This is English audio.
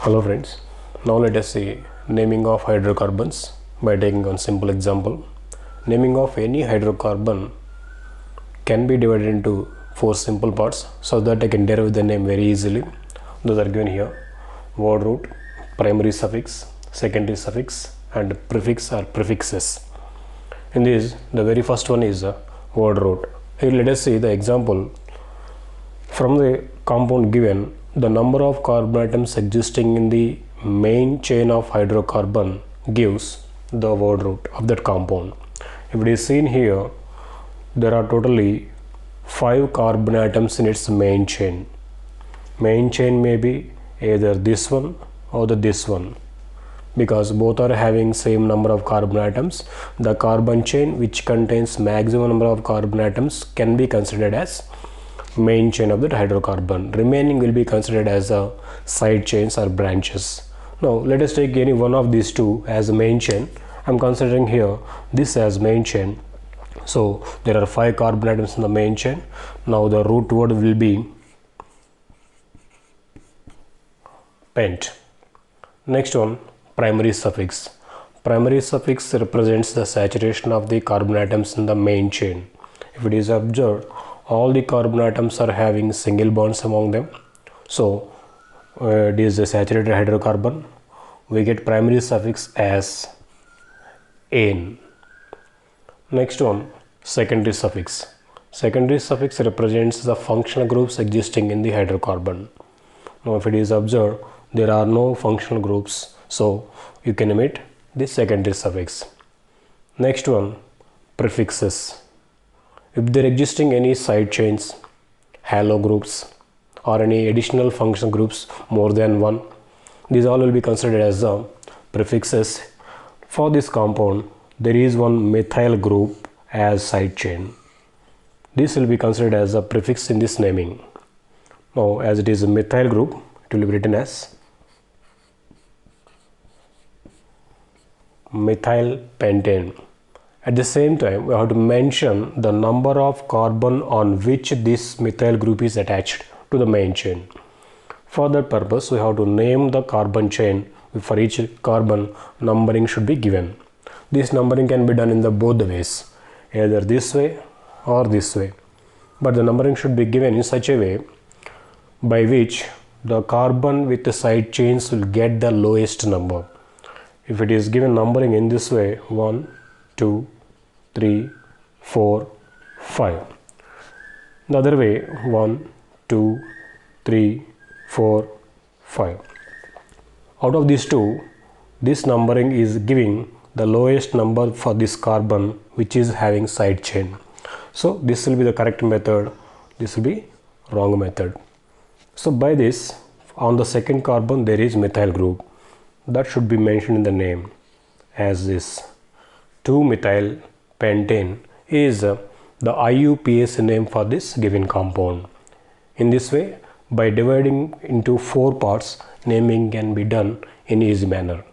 Hello friends, now let us see naming of hydrocarbons by taking one simple example. Naming of any hydrocarbon can be divided into four simple parts so that I can derive the name very easily. Those are given here: word root, primary suffix, secondary suffix and prefix or prefixes. In this, the very first one is word root. Here let us see the example. From the compound given, the number of carbon atoms existing in the main chain of hydrocarbon gives the word root of that compound. If it is seen here, there are totally 5 carbon atoms in its main chain. Main chain may be either this one or this one. Because both are having same number of carbon atoms, the carbon chain which contains maximum number of carbon atoms can be considered as main chain of that hydrocarbon. Remaining will be considered as a side chains or branches. Now let us take any one of these two as a main chain. I am considering here this as main chain. So there are 5 carbon atoms in the main chain. Now the root word will be pent. Next one, primary suffix. Primary suffix represents the saturation of the carbon atoms in the main chain. If it is observed, all the carbon atoms are having single bonds among them. So it is a saturated hydrocarbon. We get primary suffix as ane. Next one, secondary suffix. Secondary suffix represents the functional groups existing in the hydrocarbon. Now if it is observed, there are no functional groups, so you can omit the secondary suffix. Next one, prefixes. If there existing any side chains, halo groups or any additional functional groups more than one, these all will be considered as the prefixes. For this compound, there is one methyl group as side chain. This will be considered as a prefix in this naming. Now as it is a methyl group, it will be written as methyl pentane. At the same time, we have to mention the number of carbon on which this methyl group is attached to the main chain. For that purpose, we have to name the carbon chain. For each carbon, numbering should be given. This numbering can be done in the both the ways, either this way or this way. But the numbering should be given in such a way by which the carbon with the side chains will get the lowest number. If it is given numbering in this way, 1, 2, 3, 4, 5. The other way, 1, 2, 3, 4, 5. Out of these two, this numbering is giving the lowest number for this carbon which is having side chain. So this will be the correct method, this will be wrong method. So by this, on the second carbon there is methyl group. That should be mentioned in the name as this 2-methyl pentane is the IUPAC name for this given compound. In this way, by dividing into 4 parts, naming can be done in easy manner.